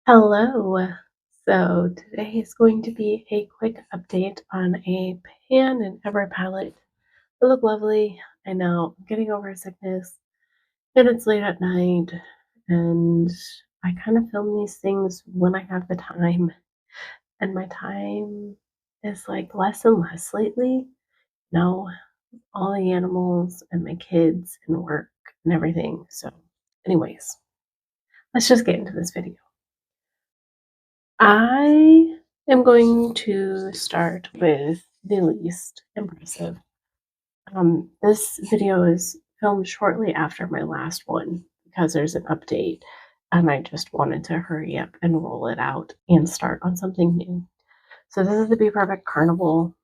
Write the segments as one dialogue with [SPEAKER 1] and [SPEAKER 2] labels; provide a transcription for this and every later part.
[SPEAKER 1] Hello. So today is going to be a quick update on a pan and ever palette. They look lovely. I know I'm getting over sickness and it's late at night and I kind of film these things when I have the time and my time is like less and less lately. No, all the animals and my kids and work and everything. So anyways, let's just get into this video. I am going to start with the least impressive. This video is filmed shortly after my last one because there's an update, and I just wanted to hurry up and roll it out and start on something new. So, this is the Be Perfect Carnival.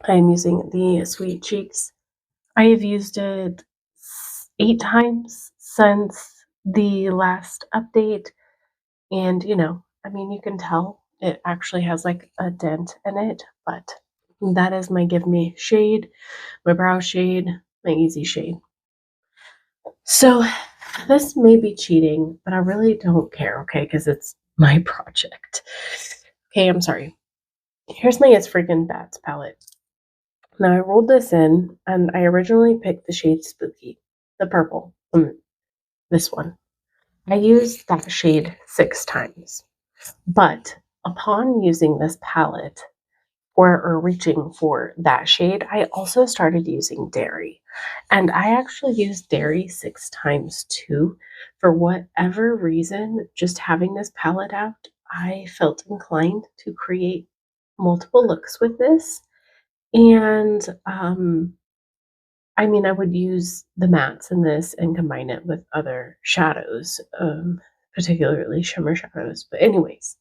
[SPEAKER 1] I am using the Sweet Cheeks. I have used it 8 times since the last update. And, I mean, you can tell it actually has like a dent in it, but that is my Give Me shade, my brow shade, my easy shade. So this may be cheating, but I really don't care, okay? Because it's my project. Okay, I'm sorry. Here's my It's Freaking Bats palette. Now I rolled this in, and I originally picked the shade Spooky, the purple, this one. I used that shade 6 times. But upon using this palette or reaching for that shade, I also started using dairy. And I actually used dairy 6 times too. For whatever reason, just having this palette out, I felt inclined to create multiple looks with this. And I mean, I would use the mattes in this and combine it with other shadows, particularly shimmer shadows. But, anyways,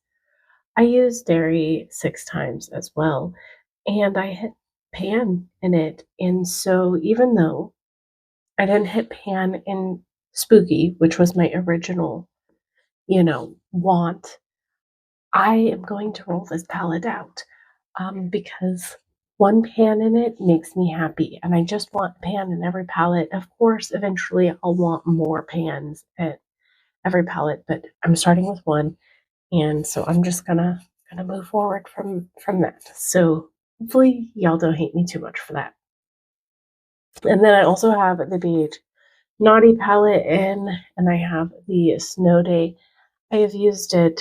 [SPEAKER 1] I used dairy 6 times as well, and I hit pan in it. And so even though I didn't hit pan in Spooky, which was my original, want, I am going to roll this palette out because one pan in it makes me happy, and I just want pan in every palette. Of course, eventually I'll want more pans at every palette, but I'm starting with one. And so I'm just gonna move forward from that. So hopefully y'all don't hate me too much for that. And then I also have the Beige Naughty palette in, and I have the Snow Day. I have used it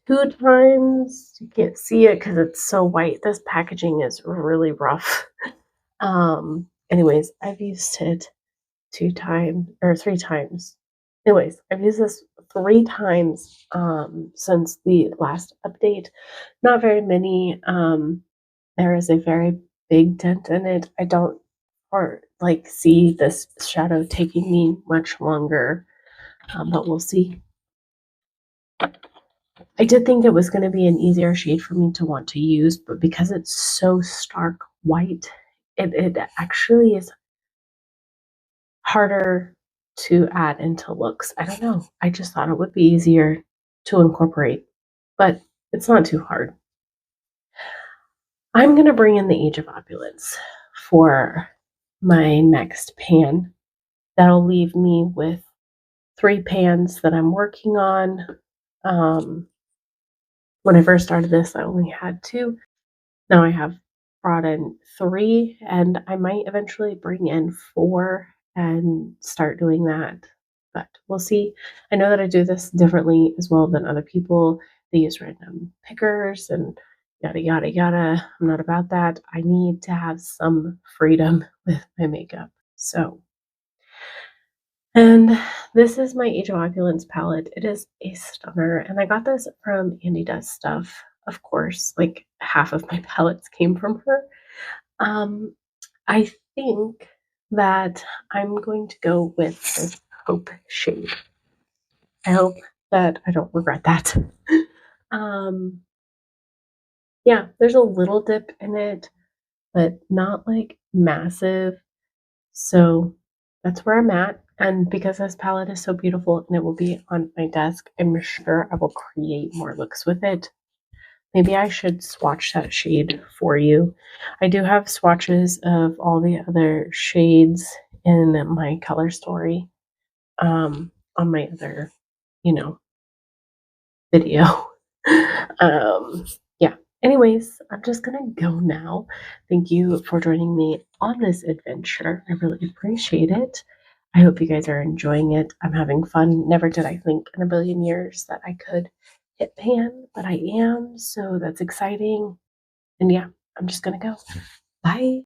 [SPEAKER 1] 2 times. You can't see it because it's so white. This packaging is really rough. Anyways, I've used it 2 times or 3 times. Anyways, I've used this 3 times since the last update. Not very many. There is a very big dent in it. I don't or like see this shadow taking me much longer, but we'll see. I did think it was going to be an easier shade for me to want to use, but because it's so stark white, it actually is harder to add into looks. I don't know. I just thought it would be easier to incorporate, but it's not too hard. I'm going to bring in the Age of Opulence for my next pan. That'll leave me with 3 pans that I'm working on. Um, when I first started this, I only had 2. Now I have brought in 3, and I might eventually bring in 4 and start doing that. But we'll see. I know that I do this differently as well than other people. They use random pickers and yada, yada, yada. I'm not about that. I need to have some freedom with my makeup. So, and this is my Age of Opulence palette. It is a stunner, and I got this from Andy Does Stuff. Of course, like half of my palettes came from her. Um, I think that I'm going to go with this Hope shade. I hope that I don't regret that. um, yeah, there's a little dip in it, but not like massive. So that's where I'm at. And because this palette is so beautiful and it will be on my desk, I'm sure I will create more looks with it. Maybe I should swatch that shade for you. I do have swatches of all the other shades in my color story on my other, you know, video. um, yeah. Anyways, I'm just gonna go now. Thank you for joining me on this adventure. I really appreciate it. I hope you guys are enjoying it. I'm having fun. Never did I think in a billion years that I could hit pan, but I am. So that's exciting. And yeah, I'm just gonna go. Bye.